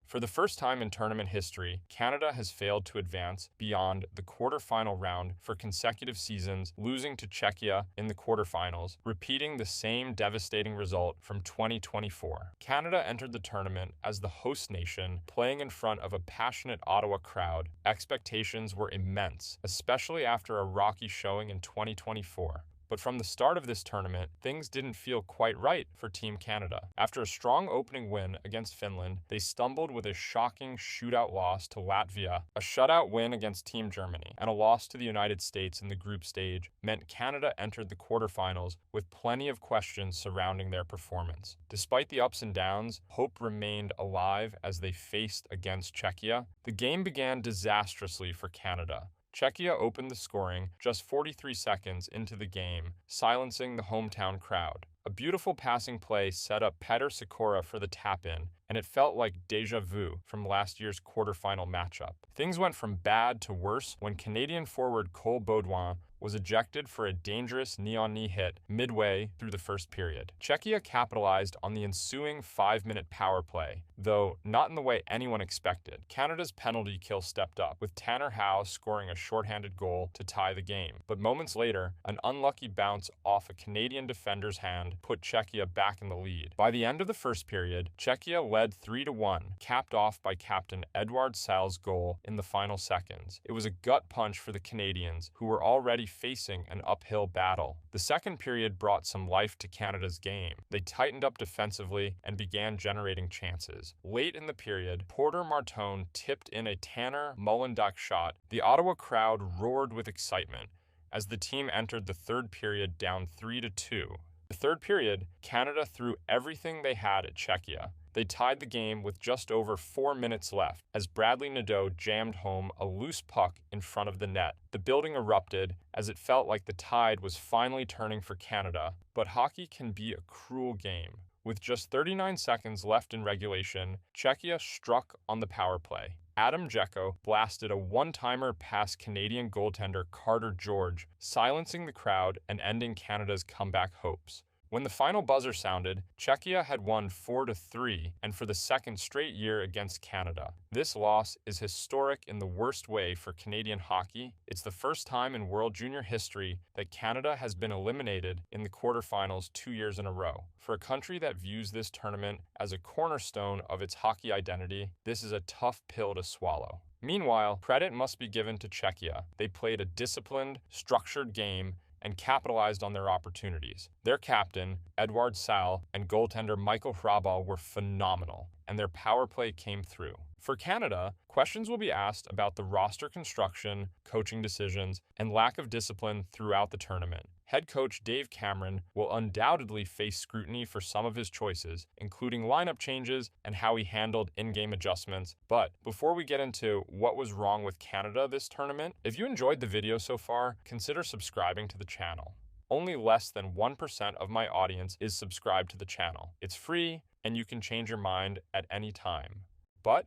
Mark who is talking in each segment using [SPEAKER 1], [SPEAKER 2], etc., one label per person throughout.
[SPEAKER 1] For the first time in tournament history, Canada has failed to advance beyond the quarterfinal round for consecutive seasons, losing to Czechia in the quarterfinals, repeating the same devastating result from 2024. Canada entered the tournament as the host nation, playing in front of a passionate Ottawa crowd. Expectations were immense, especially after a rocky showing in 2024. But from the start of this tournament, things didn't feel quite right for Team Canada. After a strong opening win against Finland, they stumbled with a shocking shootout loss to Latvia. A shutout win against Team Germany and a loss to the United States in the group stage meant Canada entered the quarterfinals with plenty of questions surrounding their performance. Despite the ups and downs, hope remained alive as they faced against Czechia. The game began disastrously for Canada. Czechia opened the scoring just 43 seconds into the game, silencing the hometown crowd. A beautiful passing play set up Petr Sikora for the tap-in, and it felt like déjà vu from last year's quarterfinal matchup. Things went from bad to worse when Canadian forward Cole Baudouin was ejected for a dangerous knee-on-knee hit midway through the first period. Czechia capitalized on the ensuing 5-minute power play, though not in the way anyone expected. Canada's penalty kill stepped up, with Tanner Howe scoring a shorthanded goal to tie the game. But moments later, an unlucky bounce off a Canadian defender's hand put Czechia back in the lead. By the end of the first period, Czechia led 3-1, capped off by captain Edouard Sal's goal in the final seconds. It was a gut punch for the Canadians, who were already facing an uphill battle. The second period brought some life to Canada's game. They tightened up defensively and began generating chances. Late in the period, Porter Martone tipped in a Tanner Mullenduck shot. The Ottawa crowd roared with excitement as the team entered the third period down 3-2. The third period, Canada threw everything they had at Czechia. They tied the game with just over 4 minutes left as Bradley Nadeau jammed home a loose puck in front of the net. The building erupted as it felt like the tide was finally turning for Canada. But hockey can be a cruel game. With just 39 seconds left in regulation, Czechia struck on the power play. Adam Jecko blasted a one-timer past Canadian goaltender Carter George, silencing the crowd and ending Canada's comeback hopes. When the final buzzer sounded, Czechia had won 4-3 and for the second straight year against Canada. This loss is historic in the worst way for Canadian hockey. It's the first time in World Junior history that Canada has been eliminated in the quarterfinals 2 years in a row. For a country that views this tournament as a cornerstone of its hockey identity, this is a tough pill to swallow. Meanwhile, credit must be given to Czechia. They played a disciplined, structured game and capitalized on their opportunities. Their captain, Edouard Sal, and goaltender Michael Hrabal were phenomenal, and their power play came through. For Canada, questions will be asked about the roster construction, coaching decisions, and lack of discipline throughout the tournament. Head coach Dave Cameron will undoubtedly face scrutiny for some of his choices, including lineup changes and how he handled in-game adjustments. But before we get into what was wrong with Canada this tournament, if you enjoyed the video so far, consider subscribing to the channel. Only less than 1% of my audience is subscribed to the channel. It's free, and you can change your mind at any time. But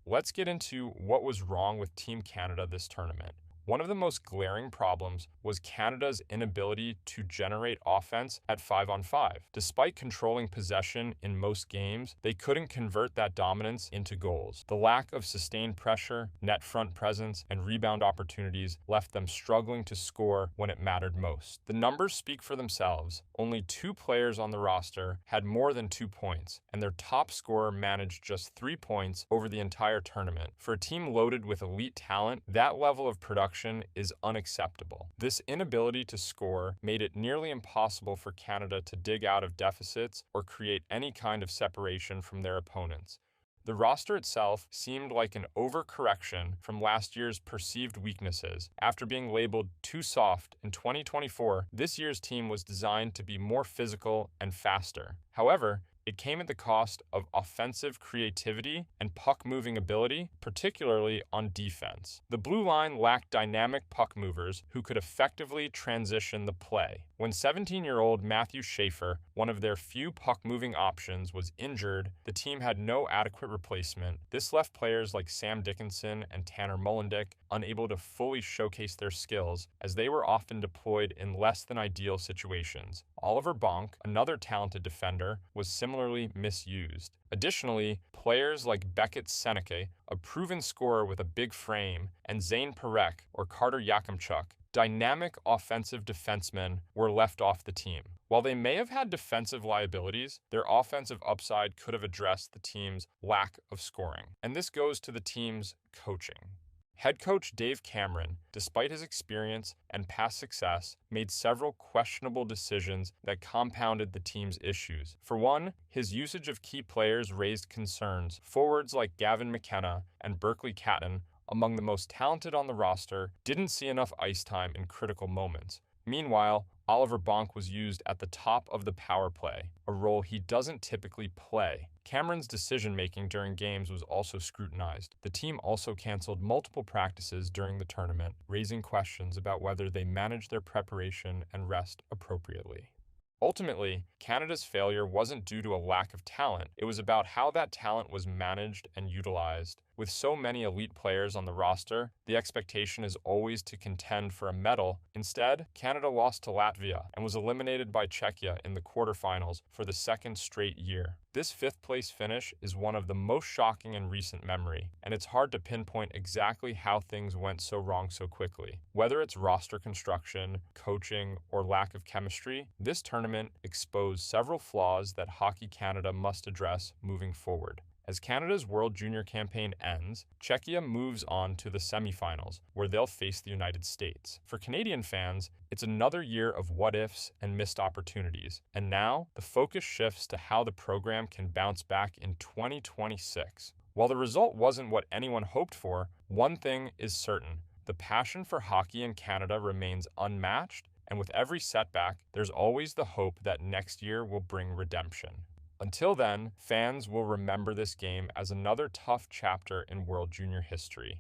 [SPEAKER 1] let's get into what was wrong with Team Canada this tournament. One of the most glaring problems was Canada's inability to generate offense at 5-on-5. Despite controlling possession in most games, they couldn't convert that dominance into goals. The lack of sustained pressure, net front presence, and rebound opportunities left them struggling to score when it mattered most. The numbers speak for themselves. Only 2 players on the roster had more than 2 points, and their top scorer managed just 3 points over the entire tournament. For a team loaded with elite talent, that level of production is unacceptable. This inability to score made it nearly impossible for Canada to dig out of deficits or create any kind of separation from their opponents. The roster itself seemed like an overcorrection from last year's perceived weaknesses. After being labeled too soft in 2024, this year's team was designed to be more physical and faster. However, it came at the cost of offensive creativity and puck-moving ability, particularly on defense. The blue line lacked dynamic puck movers who could effectively transition the play. When 17-year-old Matthew Schaefer, one of their few puck-moving options, was injured, the team had no adequate replacement. This left players like Sam Dickinson and Tanner Mullendick unable to fully showcase their skills, as they were often deployed in less than ideal situations. Oliver Bonk, another talented defender, was similarly misused. Additionally, players like Beckett Seneke, a proven scorer with a big frame, and Zane Parekh or Carter Yakimchuk, dynamic offensive defensemen, were left off the team. While they may have had defensive liabilities, their offensive upside could have addressed the team's lack of scoring. And this goes to the team's coaching. Head coach Dave Cameron, despite his experience and past success, made several questionable decisions that compounded the team's issues. For one, his usage of key players raised concerns. Forwards like Gavin McKenna and Berkeley Catton, among the most talented on the roster, didn't see enough ice time in critical moments. Meanwhile, Oliver Bonk was used at the top of the power play, a role he doesn't typically play. Cameron's decision-making during games was also scrutinized. The team also canceled multiple practices during the tournament, raising questions about whether they managed their preparation and rest appropriately. Ultimately, Canada's failure wasn't due to a lack of talent. It was about how that talent was managed and utilized. With so many elite players on the roster, the expectation is always to contend for a medal. Instead, Canada lost to Latvia and was eliminated by Czechia in the quarterfinals for the second straight year. This fifth-place finish is one of the most shocking in recent memory, and it's hard to pinpoint exactly how things went so wrong so quickly. Whether it's roster construction, coaching, or lack of chemistry, this tournament exposed several flaws that Hockey Canada must address moving forward. As Canada's World Junior campaign ends, Czechia moves on to the semifinals, where they'll face the United States. For Canadian fans, it's another year of what-ifs and missed opportunities. And now, the focus shifts to how the program can bounce back in 2026. While the result wasn't what anyone hoped for, one thing is certain: the passion for hockey in Canada remains unmatched, and with every setback, there's always the hope that next year will bring redemption. Until then, fans will remember this game as another tough chapter in World Junior history.